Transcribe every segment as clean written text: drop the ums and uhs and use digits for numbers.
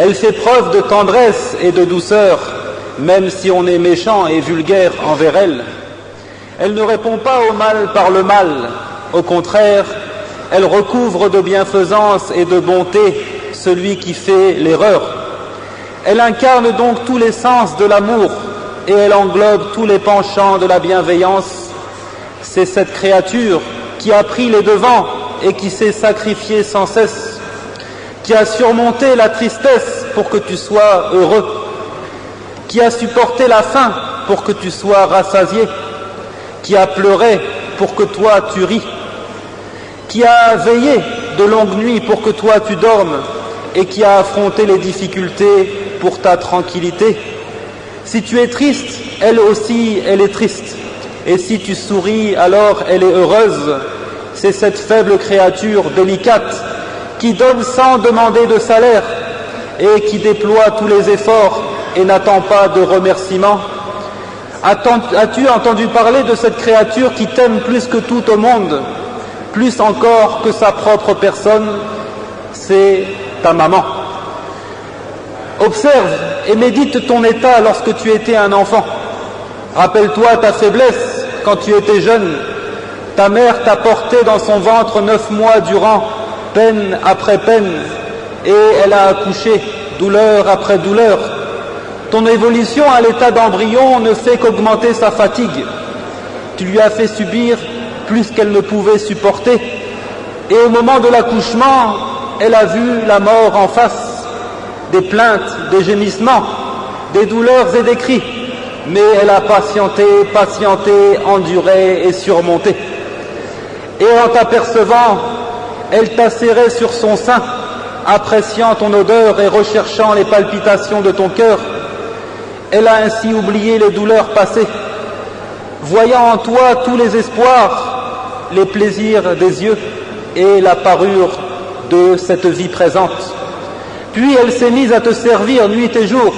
Elle fait preuve de tendresse et de douceur, même si on est méchant et vulgaire envers elle. Elle ne répond pas au mal par le mal. Au contraire, elle recouvre de bienfaisance et de bonté celui qui fait l'erreur. Elle incarne donc tous les sens de l'amour et elle englobe tous les penchants de la bienveillance. C'est cette créature qui a pris les devants et qui s'est sacrifiée sans cesse, qui a surmonté la tristesse pour que tu sois heureux, qui a supporté la faim pour que tu sois rassasié, qui a pleuré pour que toi tu ris, qui a veillé de longues nuits pour que toi tu dormes et qui a affronté les difficultés pour ta tranquillité. Si tu es triste, elle aussi, elle est triste. Et si tu souris, alors elle est heureuse. C'est cette faible créature délicate qui donne sans demander de salaire et qui déploie tous les efforts et n'attend pas de remerciements. As-tu entendu parler de cette créature qui t'aime plus que tout au monde, plus encore que sa propre personne? C'est ta maman. Observe et médite ton état lorsque tu étais un enfant. Rappelle-toi ta faiblesse quand tu étais jeune. Ta mère t'a porté dans son ventre 9 mois durant, peine après peine, et elle a accouché, douleur après douleur. Ton évolution à l'état d'embryon ne fait qu'augmenter sa fatigue. Tu lui as fait subir plus qu'elle ne pouvait supporter. Et au moment de l'accouchement, elle a vu la mort en face. Des plaintes, des gémissements, des douleurs et des cris. Mais elle a patienté, enduré et surmonté. Et en t'apercevant, elle t'a serré sur son sein, appréciant ton odeur et recherchant les palpitations de ton cœur. Elle a ainsi oublié les douleurs passées, voyant en toi tous les espoirs, les plaisirs des yeux et la parure de cette vie présente. Puis elle s'est mise à te servir nuit et jour.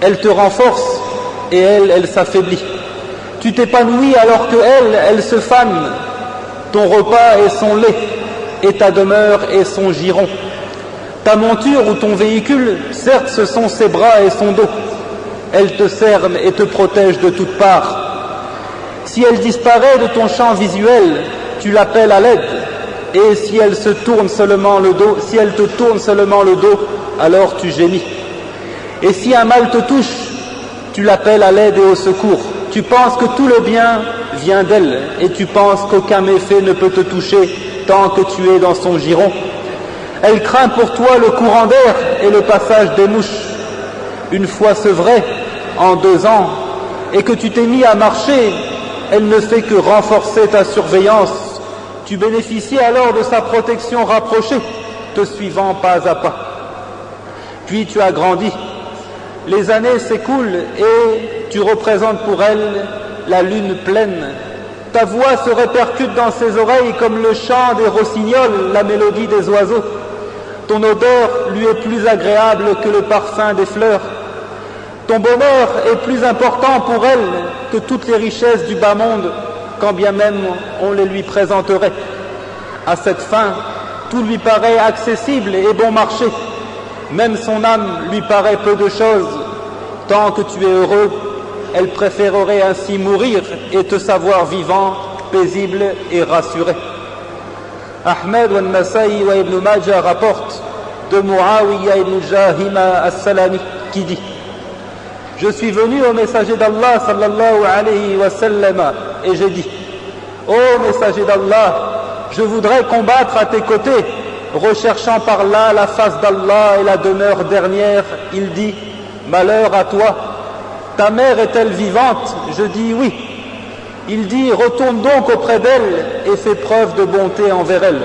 Elle te renforce et elle s'affaiblit. Tu t'épanouis alors que elle se fane. Ton repas est son lait et ta demeure est son giron. Ta monture ou ton véhicule, certes ce sont ses bras et son dos. Elle te cerne et te protège de toutes parts. Si elle disparaît de ton champ visuel, tu l'appelles à l'aide. Et si elle te tourne seulement le dos, alors tu gémis. Et si un mal te touche, tu l'appelles à l'aide et au secours. Tu penses que tout le bien vient d'elle et tu penses qu'aucun méfait ne peut te toucher tant que tu es dans son giron. Elle craint pour toi le courant d'air et le passage des mouches. Une fois sevrée, en 2 ans, et que tu t'es mis à marcher, elle ne fait que renforcer ta surveillance. Tu bénéficies alors de sa protection rapprochée, te suivant pas à pas. Puis tu as grandi. Les années s'écoulent et tu représentes pour elle la lune pleine. Ta voix se répercute dans ses oreilles comme le chant des rossignols, la mélodie des oiseaux. Ton odeur lui est plus agréable que le parfum des fleurs. Ton bonheur est plus important pour elle que toutes les richesses du bas monde, quand bien même on les lui présenterait. À cette fin, tout lui paraît accessible et bon marché. Même son âme lui paraît peu de choses. Tant que tu es heureux, elle préférerait ainsi mourir et te savoir vivant, paisible et rassuré. Ahmed wa Nasa'i wa Ibn Majah rapporte de Muawiyah ibn Jahima as-Salami qui dit: je suis venu au messager d'Allah sallallahu alayhi wa sallam et j'ai dit: ô messager d'Allah, je voudrais combattre à tes côtés, recherchant par là la face d'Allah et la demeure dernière. Il dit: malheur à toi, ta mère est-elle vivante? Je dis oui. Il dit: retourne donc auprès d'elle et fais preuve de bonté envers elle.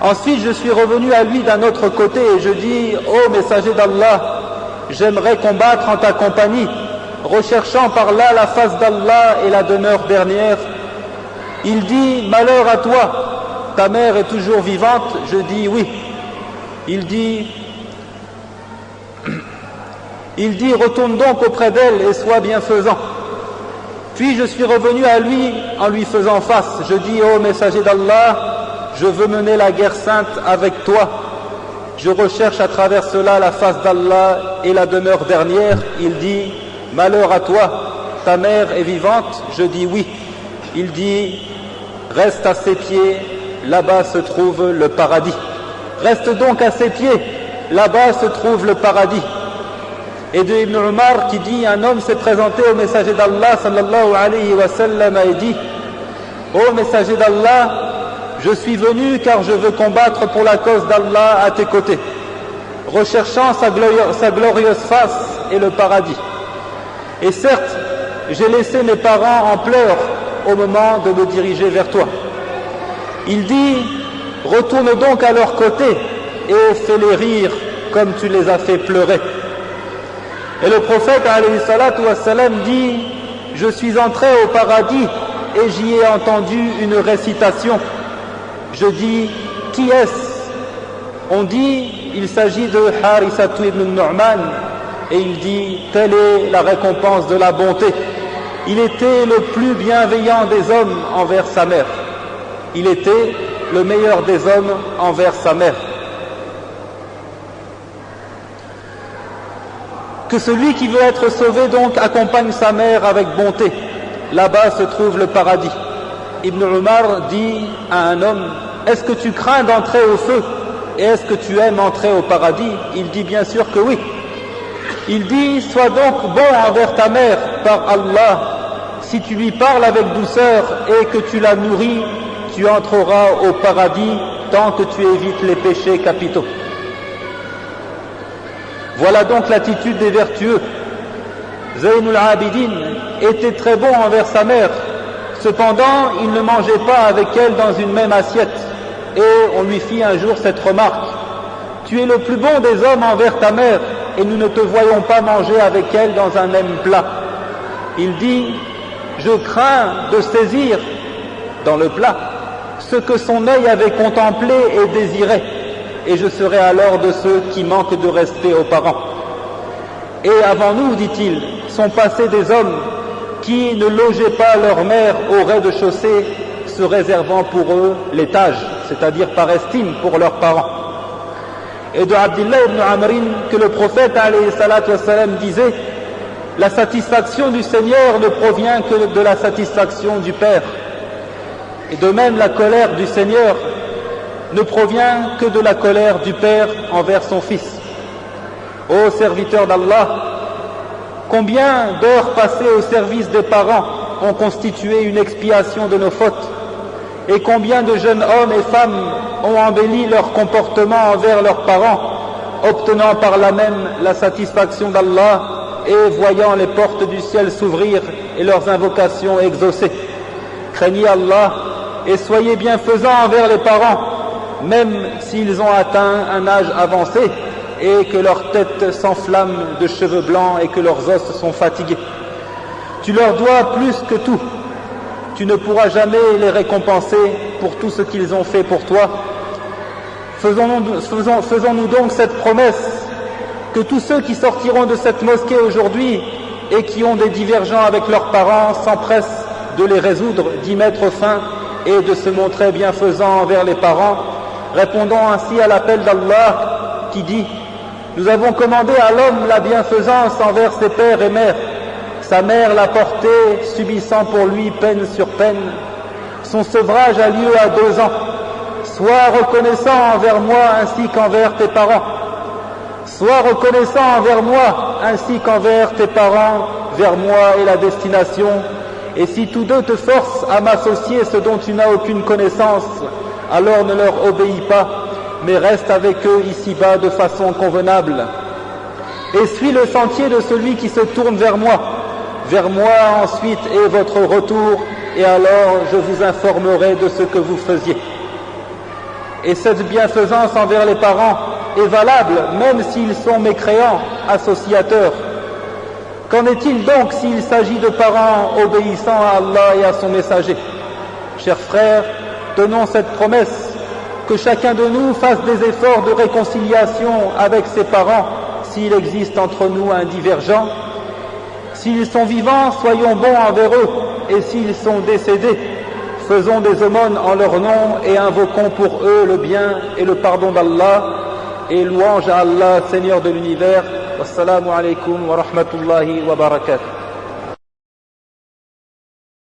Ensuite je suis revenu à lui d'un autre côté et je dis: ô messager d'Allah, j'aimerais combattre en ta compagnie, recherchant par là la face d'Allah et la demeure dernière. Il dit: malheur à toi, ta mère est toujours vivante? Je dis oui. Il dit: retourne donc auprès d'elle et sois bienfaisant. Puis je suis revenu à lui en lui faisant face. Je dis: ô messager d'Allah, je veux mener la guerre sainte avec toi. je recherche à travers cela la face d'Allah et la demeure dernière. Il dit, malheur à toi, ta mère est vivante? Je dis oui. Il dit, reste à ses pieds, là-bas se trouve le paradis. Reste donc à ses pieds, là-bas se trouve le paradis. Et de Ibn Umar qui dit, un homme s'est présenté au messager d'Allah sallallahu alayhi wa sallam et dit, ô messager d'Allah, je suis venu car je veux combattre pour la cause d'Allah à tes côtés, recherchant sa glorieuse face et le paradis. Et certes, j'ai laissé mes parents en pleurs au moment de me diriger vers toi. Il dit, retourne donc à leur côté et fais-les rire comme tu les as fait pleurer. Et le prophète alayhi salatu wassalam dit, je suis entré au paradis et j'y ai entendu une récitation. Je dis, qui est-ce? On dit, il s'agit de Harisatu ibn Nu'man, et il dit, telle est la récompense de la bonté. Il était le plus bienveillant des hommes envers sa mère. Il était le meilleur des hommes envers sa mère. Que celui qui veut être sauvé donc accompagne sa mère avec bonté. Là-bas se trouve le paradis. Ibn Umar dit à un homme, est-ce que tu crains d'entrer au feu et est-ce que tu aimes entrer au paradis? Il dit bien sûr que oui. Il dit, sois donc bon envers ta mère par Allah. Si tu lui parles avec douceur et que tu la nourris, tu entreras au paradis tant que tu évites les péchés capitaux. Voilà donc l'attitude des vertueux. Zaynul Abidin était très bon envers sa mère. Cependant, il ne mangeait pas avec elle dans une même assiette. Et on lui fit un jour cette remarque. Tu es le plus bon des hommes envers ta mère et nous ne te voyons pas manger avec elle dans un même plat. Il dit, je crains de saisir dans le plat ce que son œil avait contemplé et désiré, et je serai alors de ceux qui manquent de respect aux parents. Et avant nous, dit-il, sont passés des hommes qui ne logeaient pas leur mère au rez-de-chaussée, se réservant pour eux l'étage, c'est-à-dire par estime pour leurs parents. Et de Abdullah ibn Amrin que le prophète alayhi salatu wassalam disait, la satisfaction du Seigneur ne provient que de la satisfaction du Père. Et de même, la colère du Seigneur ne provient que de la colère du Père envers son Fils. Ô serviteur d'Allah, combien d'heures passées au service des parents ont constitué une expiation de nos fautes, et combien de jeunes hommes et femmes ont embelli leur comportement envers leurs parents, obtenant par là même la satisfaction d'Allah et voyant les portes du ciel s'ouvrir et leurs invocations exaucées. Craignez Allah et soyez bienfaisants envers les parents, même s'ils ont atteint un âge avancé et que leur tête s'enflamme de cheveux blancs et que leurs os sont fatigués. Tu leur dois plus que tout. Tu ne pourras jamais les récompenser pour tout ce qu'ils ont fait pour toi. Faisons-nous donc cette promesse que tous ceux qui sortiront de cette mosquée aujourd'hui et qui ont des divergences avec leurs parents s'empressent de les résoudre, d'y mettre fin et de se montrer bienfaisants envers les parents, répondant ainsi à l'appel d'Allah qui dit « Nous avons commandé à l'homme la bienfaisance envers ses pères et mères. Sa mère l'a porté, subissant pour lui peine sur peine. Son sevrage a lieu à 2 ans. Sois reconnaissant envers moi ainsi qu'envers tes parents. Sois reconnaissant envers moi ainsi qu'envers tes parents, vers moi est la destination. Et si tous deux te forcent à m'associer ce dont tu n'as aucune connaissance, alors ne leur obéis pas, mais reste avec eux ici-bas de façon convenable. Et suis le sentier de celui qui se tourne vers moi. Vers moi ensuite est votre retour, et alors je vous informerai de ce que vous faisiez. Et cette bienfaisance envers les parents est valable même s'ils sont mécréants, associateurs. Qu'en est-il donc s'il s'agit de parents obéissant à Allah et à son messager? Chers frères, tenons cette promesse, que chacun de nous fasse des efforts de réconciliation avec ses parents s'il existe entre nous un divergent. S'ils sont vivants, soyons bons envers eux, et s'ils sont décédés, faisons des aumônes en leur nom et invoquons pour eux le bien et le pardon d'Allah. et louange à Allah, Seigneur de l'univers. Wassalamu alaikum wa rahmatullahi wa barakatuh.